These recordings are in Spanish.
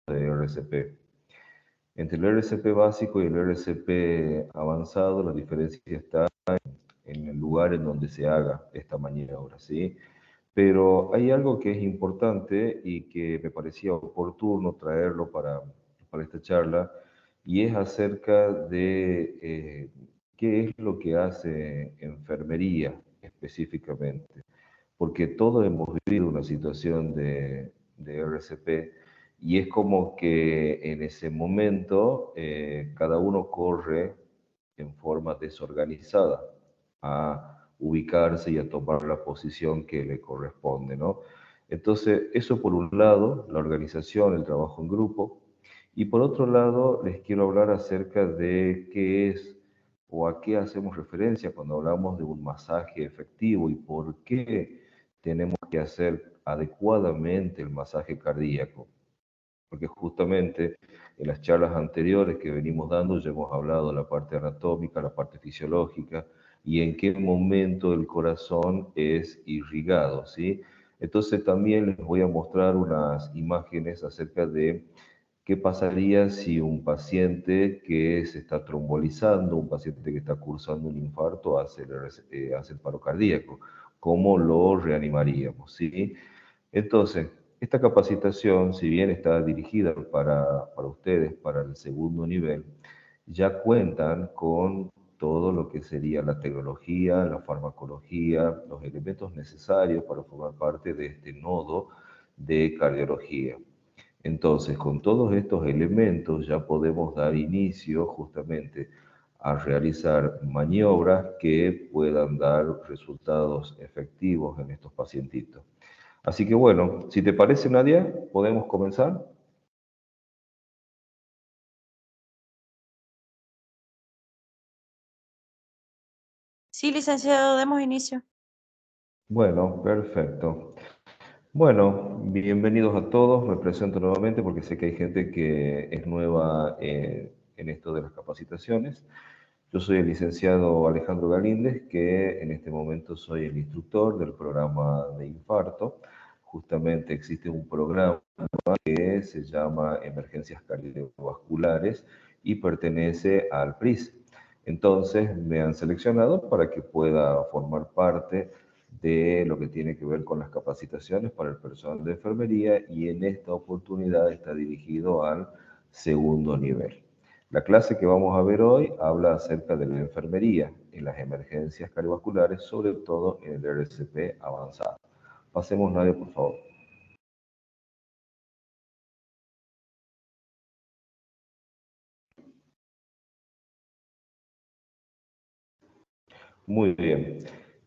de RCP. Entre el RCP básico y el RCP avanzado, la diferencia está en el lugar en donde se haga esta maniobra, ¿sí? Pero hay algo que es importante y que me parecía oportuno traerlo para esta charla, y es acerca de qué es lo que hace enfermería específicamente. Porque todos hemos vivido una situación de RCP y es como que en ese momento cada uno corre en forma desorganizada a ubicarse y a tomar la posición que le corresponde, ¿no? Entonces, eso por un lado, la organización, el trabajo en grupo, y por otro lado, les quiero hablar acerca de qué es o a qué hacemos referencia cuando hablamos de un masaje efectivo y por qué tenemos que hacer adecuadamente el masaje cardíaco. Porque justamente en las charlas anteriores que venimos dando ya hemos hablado de la parte anatómica, la parte fisiológica y en qué momento el corazón es irrigado, ¿sí? Entonces también les voy a mostrar unas imágenes acerca de qué pasaría si un paciente que se está trombolizando, un paciente que está cursando un infarto, hace el paro cardíaco, cómo lo reanimaríamos, ¿sí? Entonces, esta capacitación, si bien está dirigida para ustedes, para el segundo nivel, ya cuentan con todo lo que sería la tecnología, la farmacología, los elementos necesarios para formar parte de este nodo de cardiología. Entonces, con todos estos elementos ya podemos dar inicio justamente a realizar maniobras que puedan dar resultados efectivos en estos pacientitos. Así que bueno, si te parece, Nadia, podemos comenzar. Sí, licenciado, demos inicio. Bueno, perfecto. Bueno, bienvenidos a todos. Me presento nuevamente porque sé que hay gente que es nueva en esto de las capacitaciones. Yo soy el licenciado Alejandro Galíndez, que en este momento soy el instructor del programa de infarto. Justamente existe un programa que se llama Emergencias Cardiovasculares y pertenece al PRIS. Entonces me han seleccionado para que pueda formar parte de lo que tiene que ver con las capacitaciones para el personal de enfermería, y en esta oportunidad está dirigido al segundo nivel. La clase que vamos a ver hoy habla acerca de la enfermería en las emergencias cardiovasculares, sobre todo en el RCP avanzado. Pasemos, Nadia, por favor. Muy bien.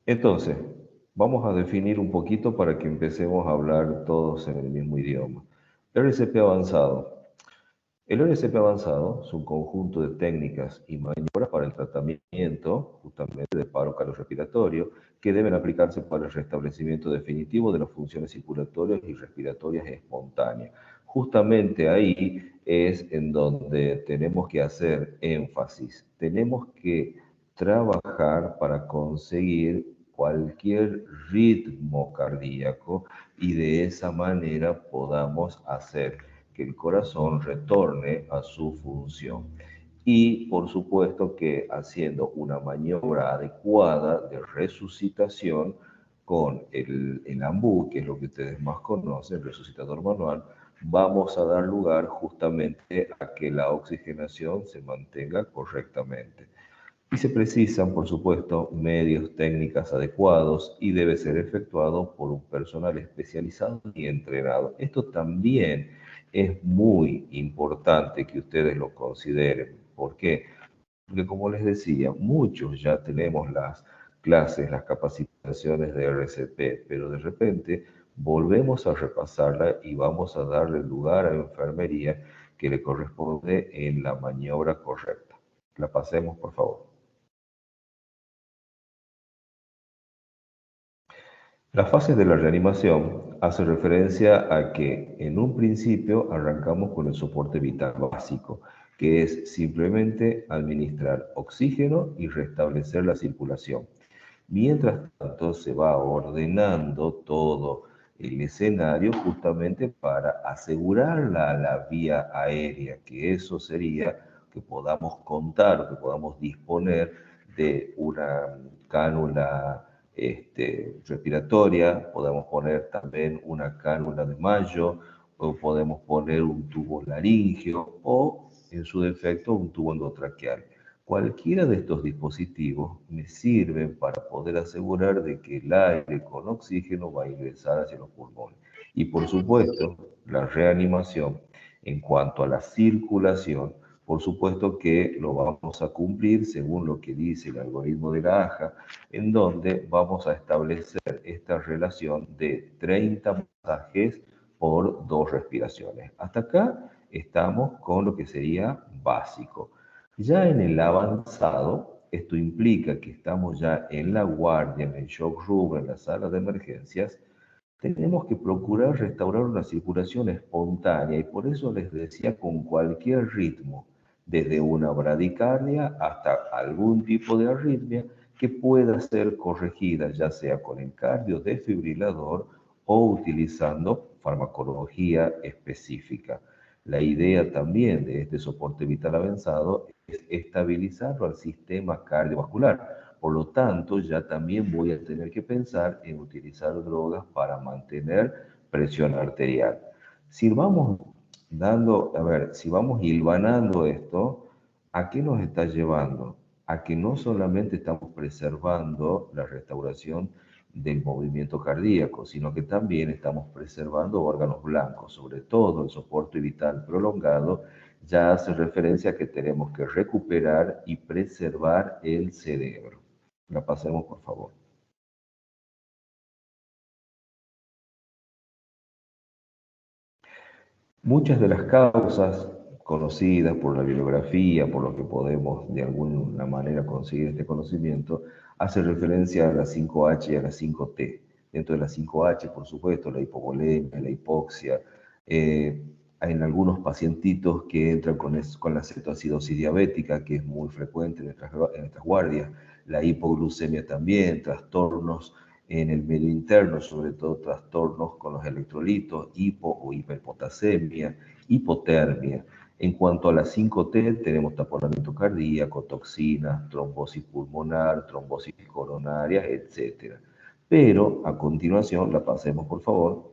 Entonces, vamos a definir un poquito para que empecemos a hablar todos en el mismo idioma. RCP avanzado. El RCP avanzado es un conjunto de técnicas y maniobras para el tratamiento justamente del paro cardiorrespiratorio que deben aplicarse para el restablecimiento definitivo de las funciones circulatorias y respiratorias espontáneas. Justamente ahí es en donde tenemos que hacer énfasis. Tenemos que trabajar para conseguir cualquier ritmo cardíaco y de esa manera podamos hacer que el corazón retorne a su función. Y por supuesto que haciendo una maniobra adecuada de resucitación con el AMBU, que es lo que ustedes más conocen, el resucitador manual, vamos a dar lugar justamente a que la oxigenación se mantenga correctamente. Y se precisan, por supuesto, medios, técnicas adecuados, y debe ser efectuado por un personal especializado y entrenado. Esto también es muy importante que ustedes lo consideren. ¿Por qué? Porque como les decía, muchos ya tenemos las clases, las capacitaciones de RCP, pero de repente volvemos a repasarla y vamos a darle lugar a la enfermería que le corresponde en la maniobra correcta. La pasemos, por favor. La fase de la reanimación hace referencia a que en un principio arrancamos con el soporte vital básico, que es simplemente administrar oxígeno y restablecer la circulación. Mientras tanto, se va ordenando todo el escenario justamente para asegurar la vía aérea, que eso sería que podamos contar, que podamos disponer de una cánula respiratoria, podemos poner también una cánula de mayo, o podemos poner un tubo laríngeo o, en su defecto, un tubo endotraqueal. Cualquiera de estos dispositivos me sirven para poder asegurar de que el aire con oxígeno va a ingresar hacia los pulmones. Y por supuesto, la reanimación en cuanto a la circulación, por supuesto que lo vamos a cumplir según lo que dice el algoritmo de la AJA, en donde vamos a establecer esta relación de 30 masajes por 2 respiraciones. Hasta acá estamos con lo que sería básico. Ya en el avanzado, esto implica que estamos ya en la guardia, en el shock room, en la sala de emergencias, tenemos que procurar restaurar una circulación espontánea y por eso les decía con cualquier ritmo, desde una bradicardia hasta algún tipo de arritmia que pueda ser corregida, ya sea con el cardiodesfibrilador o utilizando farmacología específica. La idea también de este soporte vital avanzado es estabilizarlo al sistema cardiovascular. Por lo tanto, ya también voy a tener que pensar en utilizar drogas para mantener presión arterial. Si vamos si vamos hilvanando esto, ¿a qué nos está llevando? A que no solamente estamos preservando la restauración del movimiento cardíaco, sino que también estamos preservando órganos blancos, sobre todo el soporte vital prolongado ya hace referencia a que tenemos que recuperar y preservar el cerebro. La pasemos, por favor. Muchas de las causas conocidas por la bibliografía, por lo que podemos de alguna manera conseguir este conocimiento, hace referencia a las 5H y a las 5T. Dentro de las 5H, por supuesto, la hipovolemia, la hipoxia, en algunos pacientitos que entran con la cetoacidosis diabética, que es muy frecuente en nuestras guardias, la hipoglucemia también, trastornos en el medio interno, sobre todo trastornos con los electrolitos, hipo o hiperpotasemia, hipotermia. En cuanto a las 5T, tenemos taponamiento cardíaco, toxinas, trombosis pulmonar, trombosis coronaria, etc. Pero a continuación, la pasemos por favor.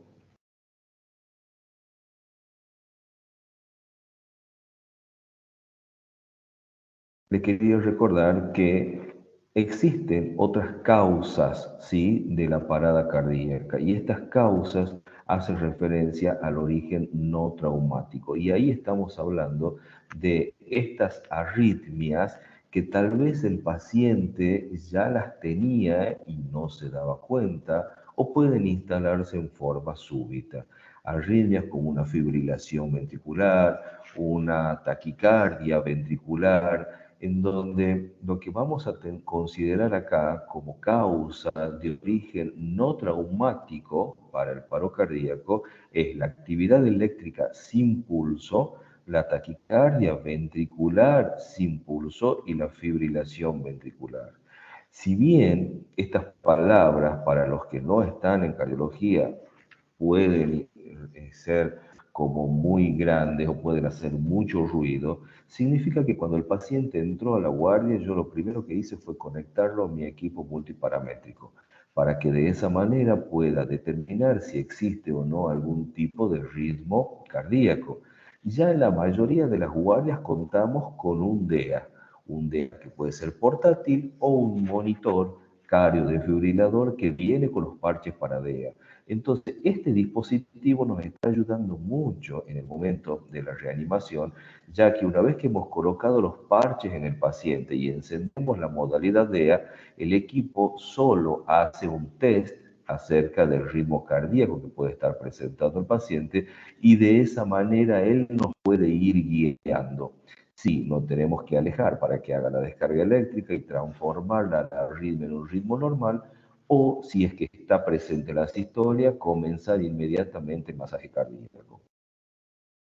Le quería recordar que existen otras causas, ¿sí?, de la parada cardíaca y estas causas hacen referencia al origen no traumático. Y ahí estamos hablando de estas arritmias que tal vez el paciente ya las tenía y no se daba cuenta o pueden instalarse en forma súbita. Arritmias como una fibrilación ventricular, una taquicardia ventricular, en donde lo que vamos a considerar acá como causa de origen no traumático para el paro cardíaco es la actividad eléctrica sin pulso, la taquicardia ventricular sin pulso y la fibrilación ventricular. Si bien estas palabras para los que no están en cardiología pueden ser como muy grandes o pueden hacer mucho ruido, significa que cuando el paciente entró a la guardia, yo lo primero que hice fue conectarlo a mi equipo multiparamétrico, para que de esa manera pueda determinar si existe o no algún tipo de ritmo cardíaco. Ya en la mayoría de las guardias contamos con un DEA que puede ser portátil o un monitor cardiodefibrilador que viene con los parches para DEA. Entonces, este dispositivo nos está ayudando mucho en el momento de la reanimación, ya que una vez que hemos colocado los parches en el paciente y encendemos la modalidad DEA, el equipo solo hace un test acerca del ritmo cardíaco que puede estar presentando el paciente y de esa manera él nos puede ir guiando. Sí, no tenemos que alejar para que haga la descarga eléctrica y transformar la arritmia en un ritmo normal, o si es que está presente la sistolia, comenzar inmediatamente el masaje cardíaco.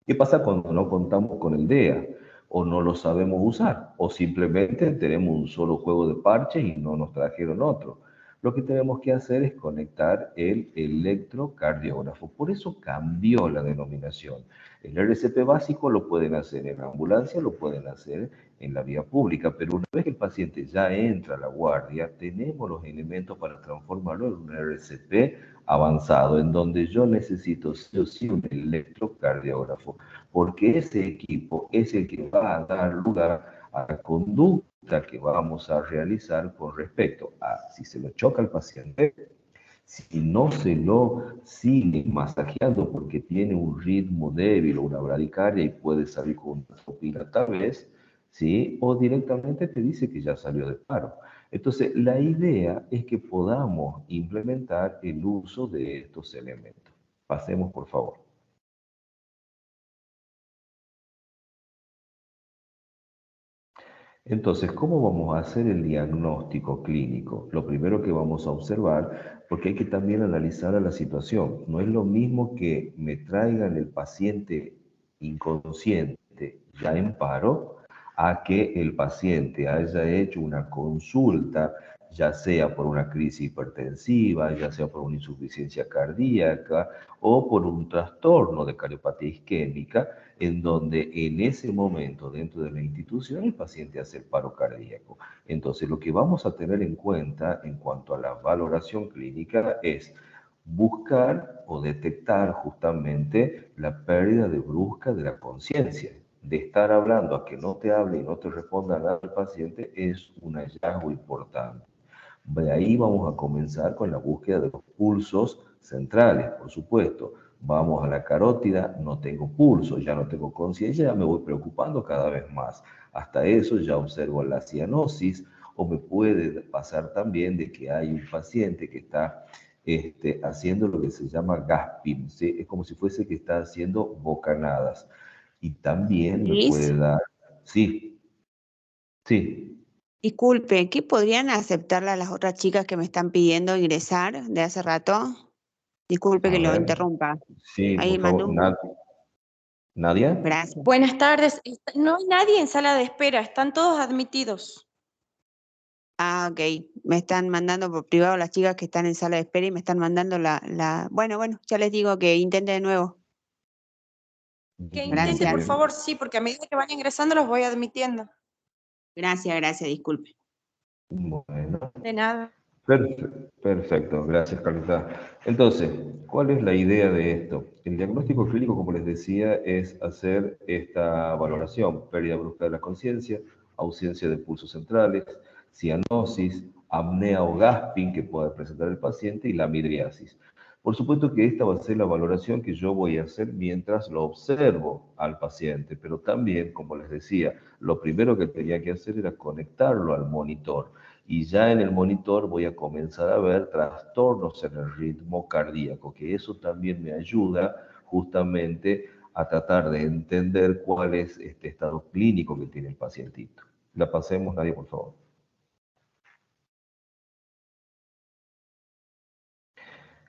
¿Qué pasa cuando no contamos con el DEA o no lo sabemos usar o simplemente tenemos un solo juego de parches y no nos trajeron otro? Lo que tenemos que hacer es conectar el electrocardiógrafo. Por eso cambió la denominación. El RCP básico lo pueden hacer en la ambulancia, lo pueden hacer en la vía pública, pero una vez que el paciente ya entra a la guardia, tenemos los elementos para transformarlo en un RCP avanzado, en donde yo necesito sí o sí un electrocardiógrafo, porque ese equipo es el que va a dar lugar a la conducta que vamos a realizar con respecto a si se lo choca al paciente, si no se lo sigue masajeando porque tiene un ritmo débil o una bradicardia y puede salir con una sopina tal vez, ¿sí? O directamente te dice que ya salió de paro. Entonces, la idea es que podamos implementar el uso de estos elementos. Pasemos, por favor. Entonces, ¿cómo vamos a hacer el diagnóstico clínico? Lo primero que vamos a observar, porque hay que también analizar la situación. No es lo mismo que me traigan el paciente inconsciente ya en paro, a que el paciente haya hecho una consulta, ya sea por una crisis hipertensiva, ya sea por una insuficiencia cardíaca o por un trastorno de cardiopatía isquémica, en donde en ese momento dentro de la institución el paciente hace el paro cardíaco. Entonces, lo que vamos a tener en cuenta en cuanto a la valoración clínica es buscar o detectar justamente la pérdida de brusca de la conciencia. De estar hablando a que no te hable y no te responda nada al paciente es un hallazgo importante. De ahí vamos a comenzar con la búsqueda de los pulsos centrales, por supuesto. Vamos a la carótida, no tengo pulso, ya no tengo conciencia, ya me voy preocupando cada vez más. Hasta eso ya observo la cianosis, o me puede pasar también de que hay un paciente que está haciendo lo que se llama gasping, ¿sí? Es como si fuese que está haciendo bocanadas. Y también me Luis, puede dar, sí, sí, disculpe, ¿qué podrían aceptarla las otras chicas que me están pidiendo ingresar de hace rato? Disculpe a que lo ver, interrumpa. sí, Ahí por mandó favor, un... Nadia. Gracias. Buenas tardes. No hay nadie en sala de espera, están todos admitidos. Ah, ok. Me están mandando por privado las chicas que están en sala de espera y me están mandando la... Bueno, ya les digo que intente de nuevo. Que Muy intente, por Gracias. bien. favor, sí, porque a medida que van ingresando los voy admitiendo. Gracias, disculpe. Bueno, De nada. perfecto, gracias Carlita. Entonces, ¿cuál es la idea de esto? El diagnóstico clínico, como les decía, es hacer esta valoración: pérdida brusca de la conciencia, ausencia de pulsos centrales, cianosis, apnea o gasping que pueda presentar el paciente y la midriasis. Por supuesto que esta va a ser la valoración que yo voy a hacer mientras lo observo al paciente, pero también, como les decía, lo primero que tenía que hacer era conectarlo al monitor. Y ya en el monitor voy a comenzar a ver trastornos en el ritmo cardíaco, que eso también me ayuda justamente a tratar de entender cuál es este estado clínico que tiene el pacientito. La pasemos, Nadia, por favor.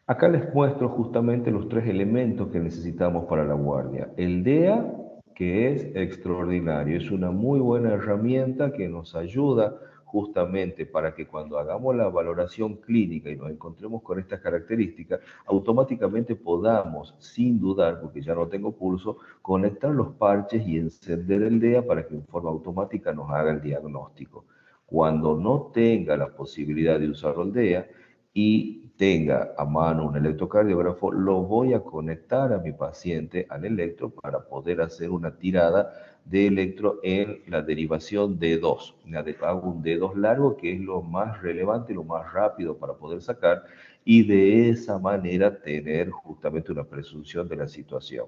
Acá les muestro justamente los tres elementos que necesitamos para la guardia. El DEA, que es extraordinario, es una muy buena herramienta que nos ayuda justamente para que cuando hagamos la valoración clínica y nos encontremos con estas características, automáticamente podamos, sin dudar, porque ya no tengo pulso, conectar los parches y encender el DEA para que en forma automática nos haga el diagnóstico. Cuando no tenga la posibilidad de usar el DEA, y tenga a mano un electrocardiógrafo, lo voy a conectar a mi paciente al electro para poder hacer una tirada de electro en la derivación D2. Hago un D2 largo, que es lo más relevante, lo más rápido para poder sacar, y de esa manera tener justamente una presunción de la situación.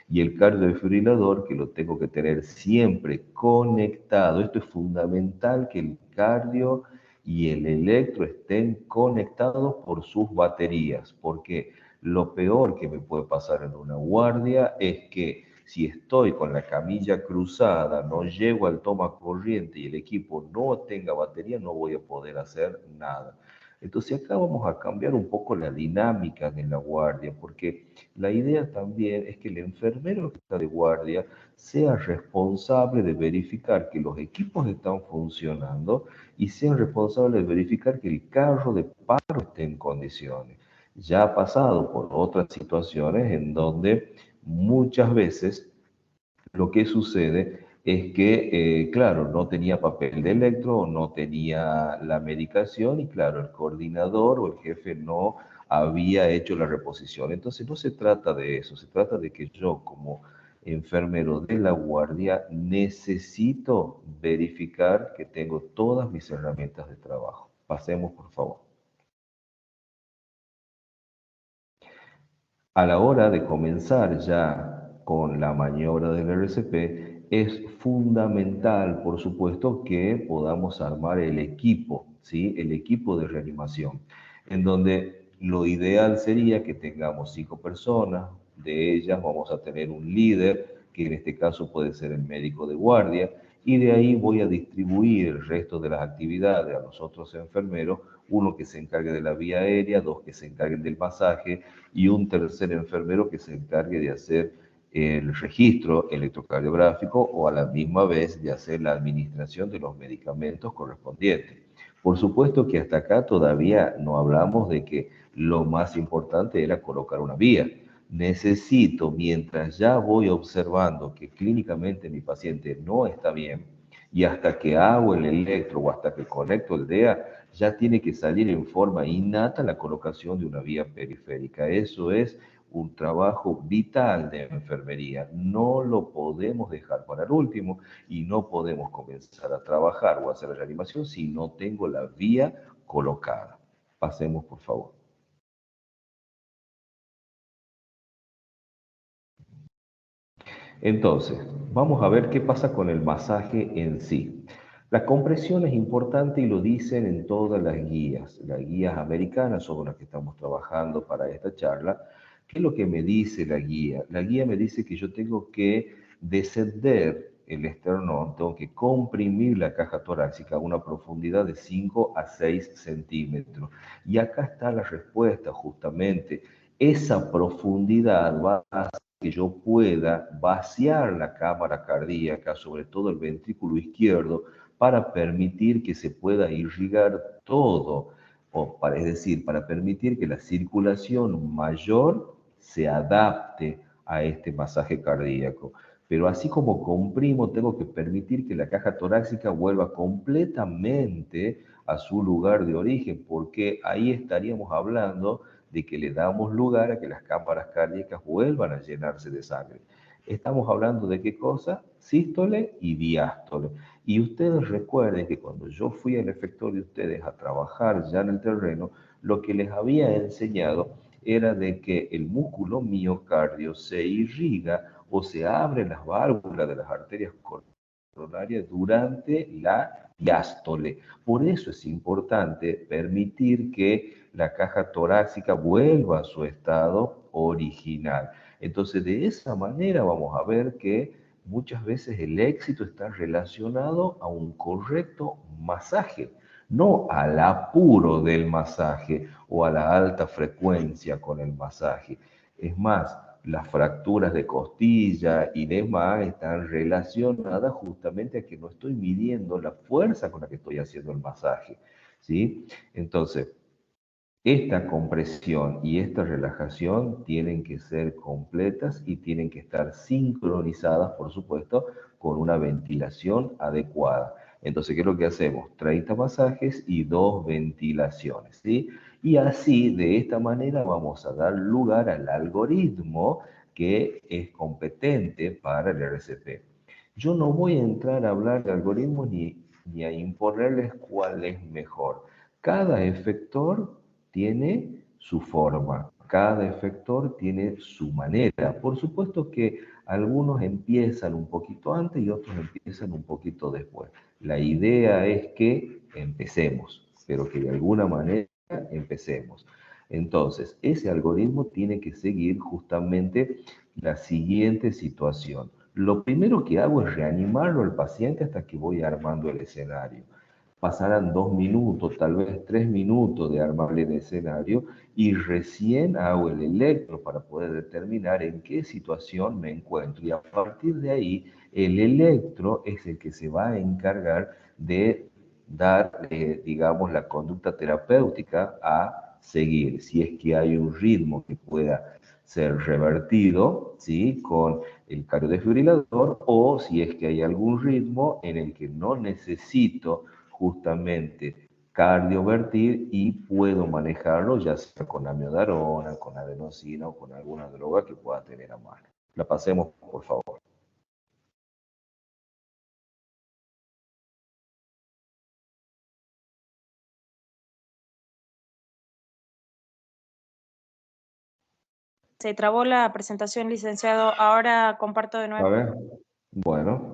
Y el cardiodefibrilador, que lo tengo que tener siempre conectado. Esto es fundamental, que el cardio y el electro estén conectados por sus baterías, porque lo peor que me puede pasar en una guardia es que si estoy con la camilla cruzada, no llego al toma corriente y el equipo no tenga batería, no voy a poder hacer nada. Entonces acá vamos a cambiar un poco la dinámica de la guardia, porque la idea también es que el enfermero que está de guardia sea responsable de verificar que los equipos están funcionando y sea responsable de verificar que el carro de paro esté en condiciones. Ya ha pasado por otras situaciones en donde muchas veces lo que sucede es que, claro, no tenía papel de electro, no tenía la medicación y, claro, el coordinador o el jefe no había hecho la reposición. Entonces, no se trata de eso, se trata de que yo como enfermero de la guardia necesito verificar que tengo todas mis herramientas de trabajo. Pasemos, por favor. A la hora de comenzar ya con la maniobra del RCP, es fundamental, por supuesto, que podamos armar el equipo, ¿sí? El equipo de reanimación, en donde lo ideal sería que tengamos 5 personas, de ellas vamos a tener un líder, que en este caso puede ser el médico de guardia, y de ahí voy a distribuir el resto de las actividades a los otros enfermeros, uno que se encargue de la vía aérea, 2 que se encarguen del masaje, y un tercer enfermero que se encargue de hacer el registro electrocardiográfico o a la misma vez de hacer la administración de los medicamentos correspondientes. Por supuesto que hasta acá todavía no hablamos de que lo más importante era colocar una vía. Necesito, mientras ya voy observando que clínicamente mi paciente no está bien, y hasta que hago el electro o hasta que conecto el DEA, ya tiene que salir en forma innata la colocación de una vía periférica. Eso es un trabajo vital de enfermería. No lo podemos dejar para el último y no podemos comenzar a trabajar o a hacer la reanimación si no tengo la vía colocada. Pasemos, por favor. Entonces, vamos a ver qué pasa con el masaje en sí. La compresión es importante y lo dicen en todas las guías americanas sobre las que estamos trabajando para esta charla. ¿Qué es lo que me dice la guía? La guía me dice que yo tengo que descender el esternón, tengo que comprimir la caja torácica a una profundidad de 5 a 6 centímetros. Y acá está la respuesta justamente. Esa profundidad va a que yo pueda vaciar la cámara cardíaca, sobre todo el ventrículo izquierdo, para permitir que se pueda irrigar todo, es decir, para permitir que la circulación mayor se adapte a este masaje cardíaco. Pero así como comprimo, tengo que permitir que la caja torácica vuelva completamente a su lugar de origen, porque ahí estaríamos hablando de que le damos lugar a que las cámaras cardíacas vuelvan a llenarse de sangre. Estamos hablando de qué cosa? Sístole y diástole. Y ustedes recuerden que cuando yo fui al efectorio de ustedes a trabajar ya en el terreno, lo que les había enseñado era de que el músculo miocardio se irriga o se abren las válvulas de las arterias coronarias durante la diástole. Por eso es importante permitir que la caja torácica vuelva a su estado original. Entonces, de esa manera vamos a ver que muchas veces el éxito está relacionado a un correcto masaje, no al apuro del masaje o a la alta frecuencia con el masaje. Es más, las fracturas de costilla y demás están relacionadas justamente a que no estoy midiendo la fuerza con la que estoy haciendo el masaje, ¿sí? Entonces, esta compresión y esta relajación tienen que ser completas y tienen que estar sincronizadas, por supuesto, con una ventilación adecuada. Entonces, ¿qué es lo que hacemos? 30 masajes y 2 ventilaciones, ¿sí? Y así, de esta manera, vamos a dar lugar al algoritmo que es competente para el RCP. Yo no voy a entrar a hablar de algoritmos ni a imponerles cuál es mejor. Cada efector tiene su forma, cada efector tiene su manera. Por supuesto que algunos empiezan un poquito antes y otros empiezan un poquito después. La idea es que empecemos, pero que de alguna manera empecemos. Entonces, ese algoritmo tiene que seguir justamente la siguiente situación. Lo primero que hago es reanimarlo al paciente hasta que voy armando el escenario. pasarán 2 minutos, tal vez 3 minutos de armar el escenario y recién hago el electro para poder determinar en qué situación me encuentro. Y a partir de ahí, el electro es el que se va a encargar de dar, digamos, la conducta terapéutica a seguir, si es que hay un ritmo que pueda ser revertido, ¿sí? Con el cardiodesfibrilador, o si es que hay algún ritmo en el que no necesito justamente cardiovertir y puedo manejarlo ya sea con amiodarona, con adenosina o con alguna droga que pueda tener a mano. La pasemos, por favor. Se trabó la presentación, licenciado. Ahora comparto de A nuevo. ver, bueno.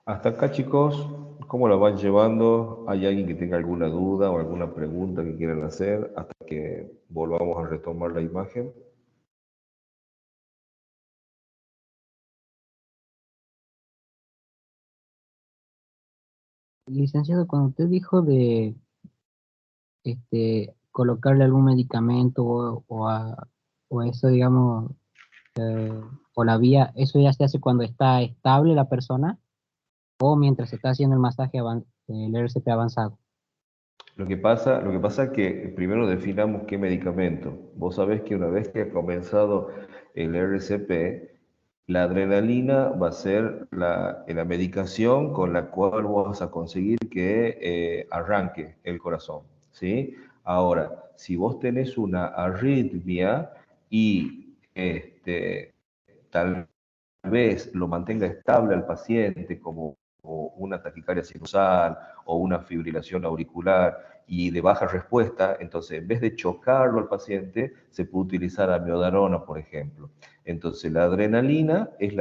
Hasta acá, chicos, ¿cómo la van llevando? ¿Hay alguien que tenga alguna duda o alguna pregunta que quieran hacer hasta que volvamos a retomar la imagen? Licenciado, cuando usted dijo de colocarle algún medicamento o eso, digamos, o la vía, ¿eso ya se hace cuando está estable la persona o mientras se está haciendo el masaje, el RCP avanzado? Lo que pasa es que primero definamos qué medicamento. Vos sabés que una vez que ha comenzado el RCP, la adrenalina va a ser la medicación con la cual vos vas a conseguir que arranque el corazón, ¿sí? Ahora, si vos tenés una arritmia y tal vez lo mantenga estable al paciente como una taquicardia sinusal o una fibrilación auricular y de baja respuesta, entonces en vez de chocarlo al paciente, se puede utilizar amiodarona, por ejemplo. Entonces la adrenalina es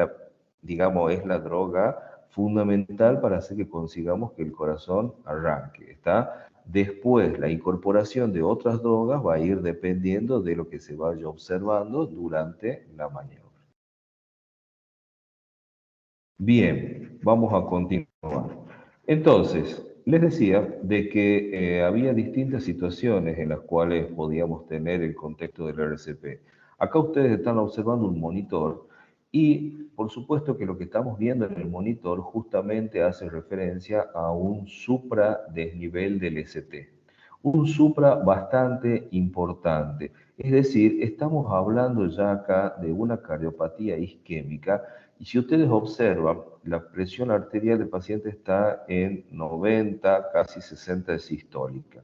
digamos, es la droga fundamental para hacer que consigamos que el corazón arranque, ¿está? Después, la incorporación de otras drogas va a ir dependiendo de lo que se vaya observando durante la maniobra. Bien, vamos a continuar. Entonces, les decía de que había distintas situaciones en las cuales podíamos tener el contexto del RCP. Acá ustedes están observando un monitor y por supuesto que lo que estamos viendo en el monitor justamente hace referencia a un supradesnivel del ST. Un supra bastante importante. Es decir, estamos hablando ya acá de una cardiopatía isquémica y si ustedes observan, la presión arterial del paciente está en 90, casi 60 de sistólica.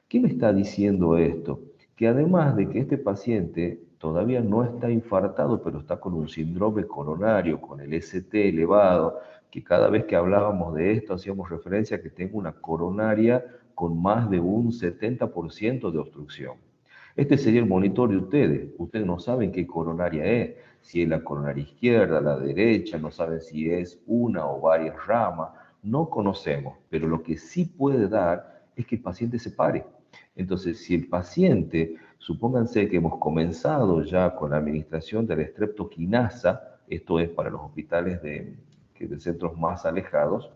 ¿Qué me está diciendo esto? Que además de que este paciente todavía no está infartado, pero está con un síndrome coronario, con el ST elevado, que cada vez que hablábamos de esto hacíamos referencia a que tenga una coronaria con más de un 70% de obstrucción. Este sería el monitor de ustedes. Ustedes no saben qué coronaria es, si es la coronaria izquierda, la derecha, no saben si es una o varias ramas, no conocemos, pero lo que sí puede dar es que el paciente se pare. Entonces, si el paciente, supónganse que hemos comenzado ya con la administración de la streptoquinasa, esto es para los hospitales de centros más alejados,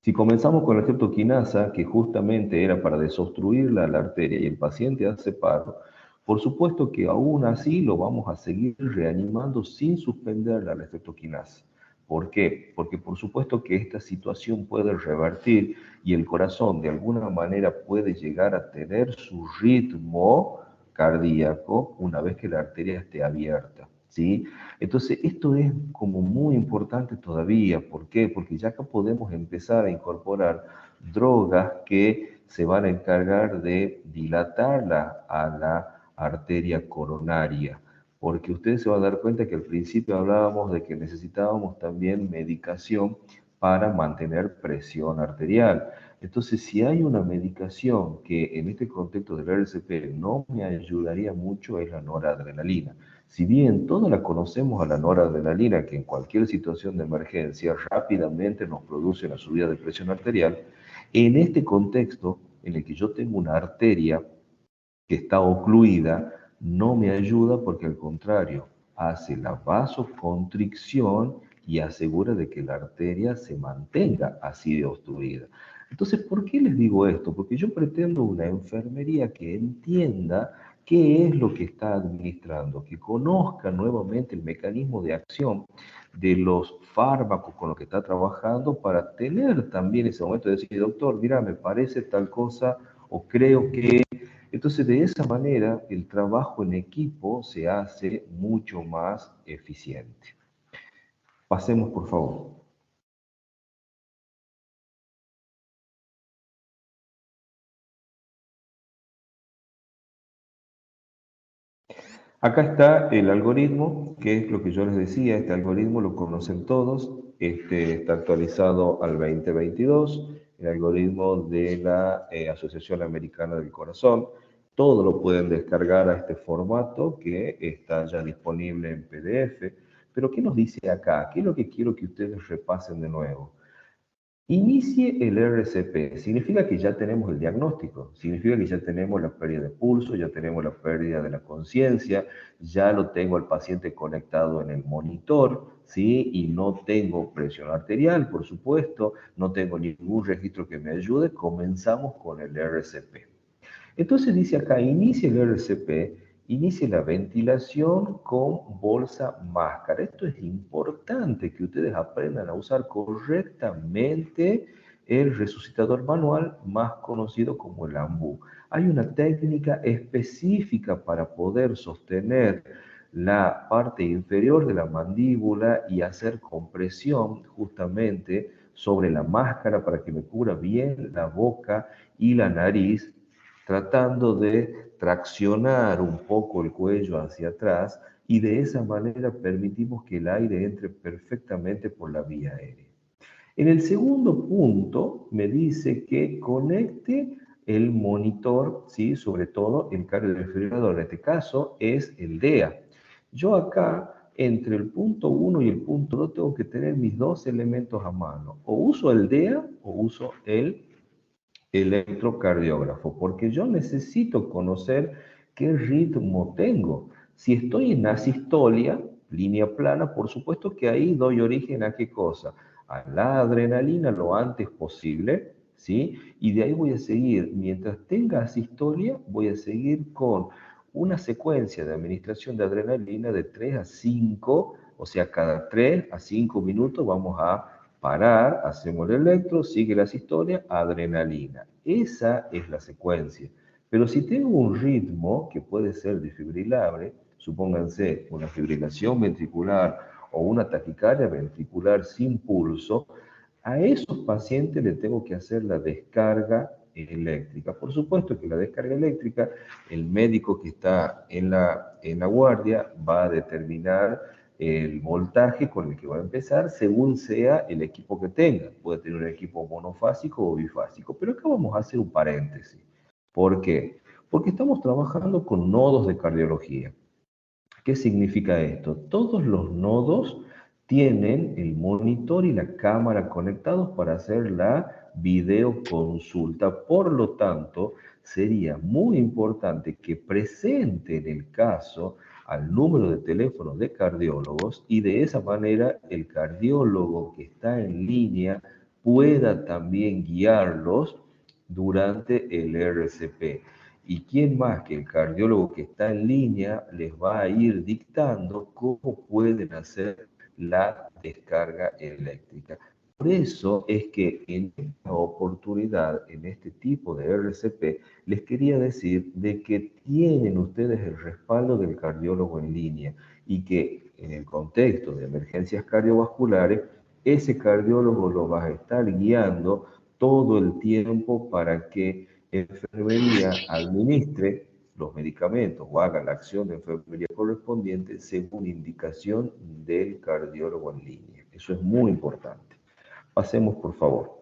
si comenzamos con la streptoquinasa, que justamente era para desobstruir la arteria y el paciente hace paro, por supuesto que aún así lo vamos a seguir reanimando sin suspender la streptoquinasa. ¿Por qué? Porque por supuesto que esta situación puede revertir y el corazón de alguna manera puede llegar a tener su ritmo cardíaco una vez que la arteria esté abierta, ¿sí? Entonces, esto es como muy importante todavía. ¿Por qué? Porque ya acá podemos empezar a incorporar drogas que se van a encargar de dilatarla a la arteria coronaria. Porque ustedes se van a dar cuenta que al principio hablábamos de que necesitábamos también medicación para mantener presión arterial. Entonces, si hay una medicación que en este contexto del RCP no me ayudaría mucho, es la noradrenalina. Si bien todos la conocemos a la noradrenalina, que en cualquier situación de emergencia rápidamente nos produce una subida de presión arterial, en este contexto en el que yo tengo una arteria que está ocluida, no me ayuda porque al contrario, hace la vasoconstricción y asegura de que la arteria se mantenga así de obstruida. Entonces, ¿por qué les digo esto? Porque yo pretendo una enfermería que entienda qué es lo que está administrando, que conozca nuevamente el mecanismo de acción de los fármacos con los que está trabajando para tener también ese momento de decir, doctor, mira, me parece tal cosa o creo que... Entonces, de esa manera, el trabajo en equipo se hace mucho más eficiente. Pasemos, por favor. Acá está el algoritmo, que es lo que yo les decía, este algoritmo lo conocen todos, está actualizado al 2022, el algoritmo de la Asociación Americana del Corazón. Todo lo pueden descargar a este formato que está ya disponible en PDF. Pero ¿qué nos dice acá? ¿Qué es lo que quiero que ustedes repasen de nuevo? Inicie el RCP, significa que ya tenemos el diagnóstico, significa que ya tenemos la pérdida de pulso, ya tenemos la pérdida de la conciencia, ya lo tengo al paciente conectado en el monitor, ¿sí? Y no tengo presión arterial, por supuesto, no tengo ningún registro que me ayude, comenzamos con el RCP. Entonces dice acá, inicie el RCP, inicie la ventilación con bolsa máscara. Esto es importante que ustedes aprendan a usar correctamente el resucitador manual, más conocido como el AMBU. Hay una técnica específica para poder sostener la parte inferior de la mandíbula y hacer compresión justamente sobre la máscara para que me cubra bien la boca y la nariz, tratando de traccionar un poco el cuello hacia atrás y de esa manera permitimos que el aire entre perfectamente por la vía aérea. En el segundo punto me dice que conecte el monitor, ¿sí? Sobre todo el cardiodesfibrilador, en este caso es el DEA. Yo acá, entre el punto 1 y el punto 2, tengo que tener mis dos elementos a mano. O uso el DEA o uso el electrocardiógrafo, porque yo necesito conocer qué ritmo tengo. Si estoy en asistolia, línea plana, por supuesto que ahí doy origen a qué cosa, a la adrenalina lo antes posible, ¿sí? Y de ahí voy a seguir, mientras tenga asistolia, voy a seguir con una secuencia de administración de adrenalina de 3 a 5, o sea, cada 3 a 5 minutos vamos a parar, hacemos el electro, sigue la sistolia, adrenalina. Esa es la secuencia. Pero si tengo un ritmo que puede ser desfibrilable, supónganse una fibrilación ventricular o una taquicardia ventricular sin pulso, a esos pacientes le tengo que hacer la descarga eléctrica. Por supuesto que la descarga eléctrica, el médico que está en la guardia va a determinar el voltaje con el que va a empezar según sea el equipo que tenga. Puede tener un equipo monofásico o bifásico, pero acá vamos a hacer un paréntesis. ¿Por qué? Porque estamos trabajando con nodos de cardiología. ¿Qué significa esto? Todos los nodos tienen el monitor y la cámara conectados para hacer la videoconsulta. Por lo tanto, sería muy importante que presenten el caso al número de teléfono de cardiólogos y de esa manera el cardiólogo que está en línea pueda también guiarlos durante el RCP. ¿Y quién más que el cardiólogo que está en línea les va a ir dictando cómo pueden hacer la descarga eléctrica? Por eso es que en esta oportunidad, en este tipo de RCP, les quería decir de que tienen ustedes el respaldo del cardiólogo en línea y que en el contexto de emergencias cardiovasculares, ese cardiólogo lo va a estar guiando todo el tiempo para que enfermería administre los medicamentos o haga la acción de enfermería correspondiente según indicación del cardiólogo en línea. Eso es muy importante. Pasemos, por favor.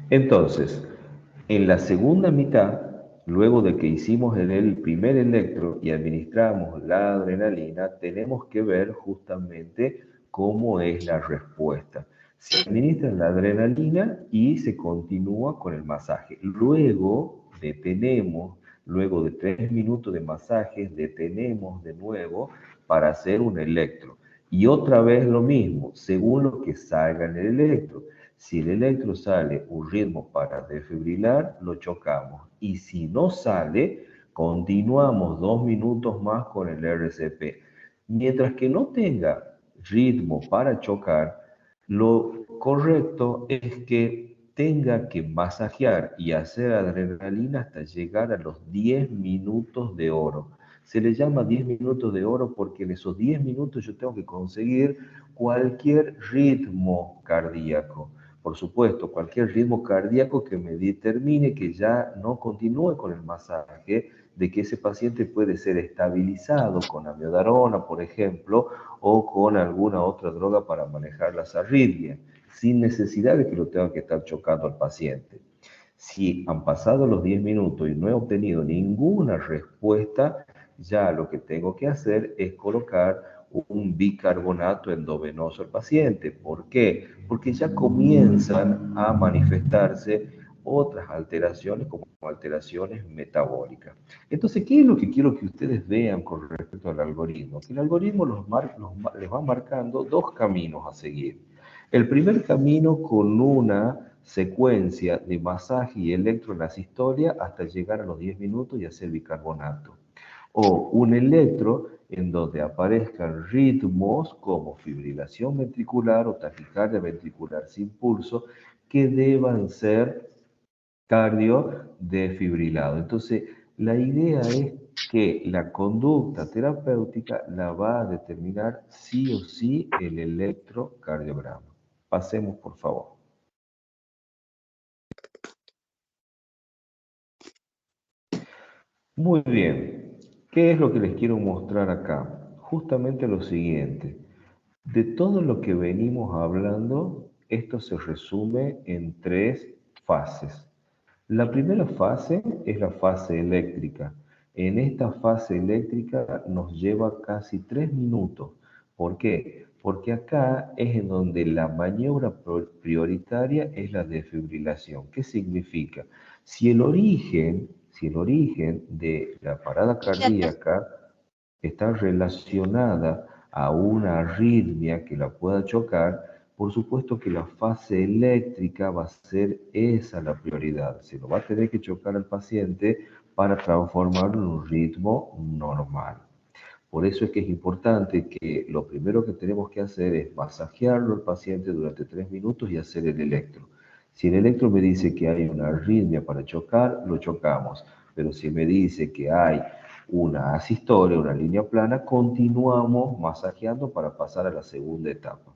Entonces, en la segunda mitad, luego de que hicimos el primer electro y administramos la adrenalina, tenemos que ver justamente cómo es la respuesta. Se administra la adrenalina y se continúa con el masaje. Luego detenemos, luego de 3 minutos de masajes, detenemos de nuevo para hacer un electro. Y otra vez lo mismo, según lo que salga en el electro. Si el electro sale un ritmo para desfibrilar, lo chocamos. Y si no sale, continuamos 2 minutos más con el RCP. Mientras que no tenga ritmo para chocar, lo correcto es que tenga que masajear y hacer adrenalina hasta llegar a los 10 minutos de oro. Se le llama 10 minutos de oro porque en esos 10 minutos yo tengo que conseguir cualquier ritmo cardíaco. Por supuesto, cualquier ritmo cardíaco que me determine que ya no continúe con el masaje, de que ese paciente puede ser estabilizado con amiodarona, por ejemplo, o con alguna otra droga para manejar las arritmias, sin necesidad de que lo tenga que estar chocando al paciente. Si han pasado los 10 minutos y no he obtenido ninguna respuesta, ya lo que tengo que hacer es colocar un bicarbonato endovenoso al paciente. ¿Por qué? Porque ya comienzan a manifestarse otras alteraciones como alteraciones metabólicas. Entonces, ¿qué es lo que quiero que ustedes vean con respecto al algoritmo? Que el algoritmo les va marcando dos caminos a seguir. El primer camino con una secuencia de masaje y electro en la sistolia hasta llegar a los 10 minutos y hacer bicarbonato. O un electro en donde aparezcan ritmos como fibrilación ventricular o taquicardia ventricular sin pulso que deban ser cardiodefibrilado. Entonces, la idea es que la conducta terapéutica la va a determinar sí o sí el electrocardiograma. Pasemos, por favor. Muy bien. ¿Qué es lo que les quiero mostrar acá? Justamente lo siguiente. De todo lo que venimos hablando, esto se resume en 3 fases. La primera fase es la fase eléctrica. En esta fase eléctrica nos lleva casi 3 minutos. ¿Por qué? Porque acá es en donde la maniobra prioritaria es la desfibrilación. ¿Qué significa? Si el origen de la parada cardíaca está relacionada a una arritmia que la pueda chocar, por supuesto que la fase eléctrica va a ser esa la prioridad. Se lo va a tener que chocar al paciente para transformarlo en un ritmo normal. Por eso es que es importante que lo primero que tenemos que hacer es masajearlo al paciente durante 3 minutos y hacer el electro. Si el electro me dice que hay una arritmia para chocar, lo chocamos. Pero si me dice que hay una asistolia, una línea plana, continuamos masajeando para pasar a la segunda etapa.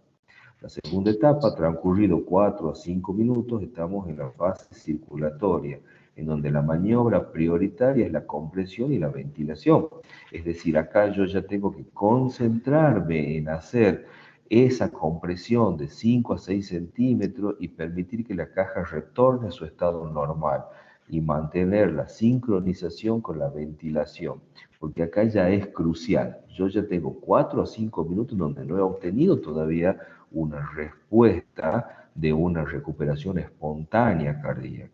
La segunda etapa, transcurrido 4 a 5 minutos, estamos en la fase circulatoria, en donde la maniobra prioritaria es la compresión y la ventilación. Es decir, acá yo ya tengo que concentrarme en hacer esa compresión de 5 a 6 centímetros y permitir que la caja retorne a su estado normal y mantener la sincronización con la ventilación, porque acá ya es crucial. Yo ya tengo 4 a 5 minutos donde no he obtenido todavía una respuesta de una recuperación espontánea cardíaca.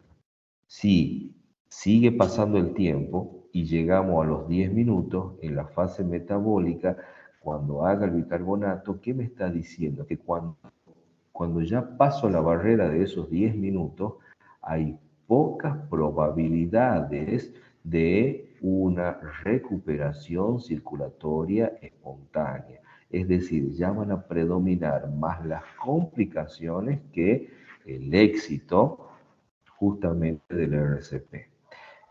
Si sigue pasando el tiempo y llegamos a los 10 minutos en la fase metabólica, cuando haga el bicarbonato, ¿qué me está diciendo? Que cuando ya paso la barrera de esos 10 minutos, hay pocas probabilidades de una recuperación circulatoria espontánea. Es decir, ya van a predominar más las complicaciones que el éxito justamente del RCP.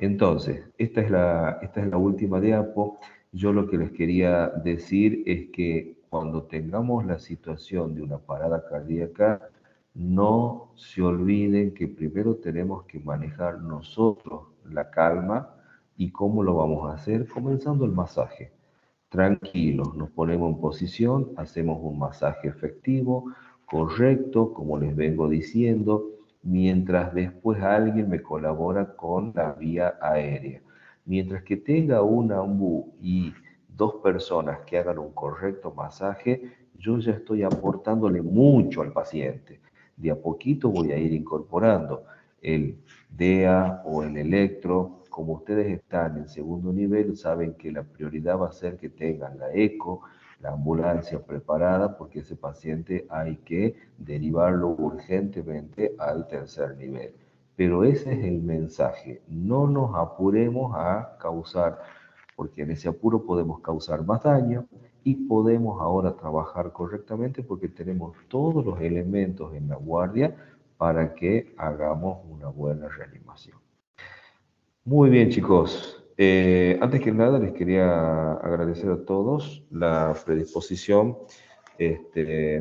Entonces, esta es la última diapo. Yo lo que les quería decir es que cuando tengamos la situación de una parada cardíaca, no se olviden que primero tenemos que manejar nosotros la calma y cómo lo vamos a hacer, comenzando el masaje. tranquilos, nos ponemos en posición, hacemos un masaje efectivo, correcto, como les vengo diciendo, mientras después alguien me colabora con la vía aérea. Mientras que tenga una OMBU y 2 personas que hagan un correcto masaje, yo ya estoy aportándole mucho al paciente. De a poquito voy a ir incorporando el DEA o el electro. Como ustedes están en segundo nivel, saben que la prioridad va a ser que tengan la eco, la ambulancia preparada, porque ese paciente hay que derivarlo urgentemente al tercer nivel. Pero ese es el mensaje, no nos apuremos a causar, porque en ese apuro podemos causar más daño y podemos ahora trabajar correctamente porque tenemos todos los elementos en la guardia para que hagamos una buena reanimación. Muy bien, chicos. Antes que nada, les quería agradecer a todos la predisposición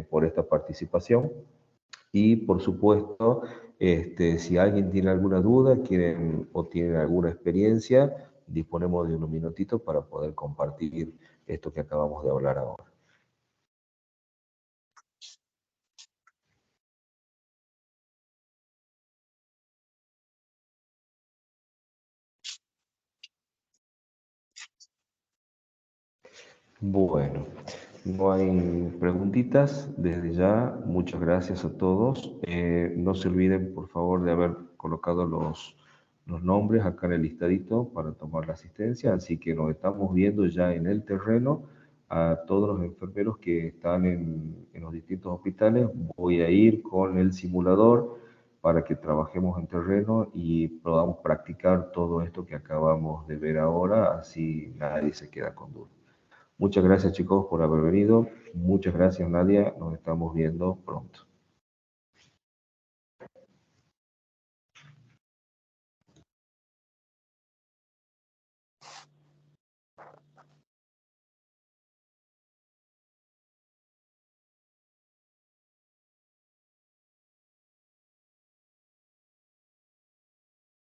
por esta participación. Y, por supuesto, si alguien tiene alguna duda o tiene alguna experiencia, disponemos de unos minutitos para poder compartir esto que acabamos de hablar ahora. Bueno, no hay preguntitas. Desde ya, muchas gracias a todos. No se olviden, por favor, de haber colocado los nombres acá en el listadito para tomar la asistencia. Así que nos estamos viendo ya en el terreno. A todos los enfermeros que están en los distintos hospitales, voy a ir con el simulador para que trabajemos en terreno y podamos practicar todo esto que acabamos de ver ahora, así nadie se queda con dudas. Muchas gracias, chicos, por haber venido. Muchas gracias, Nadia. Nos estamos viendo pronto.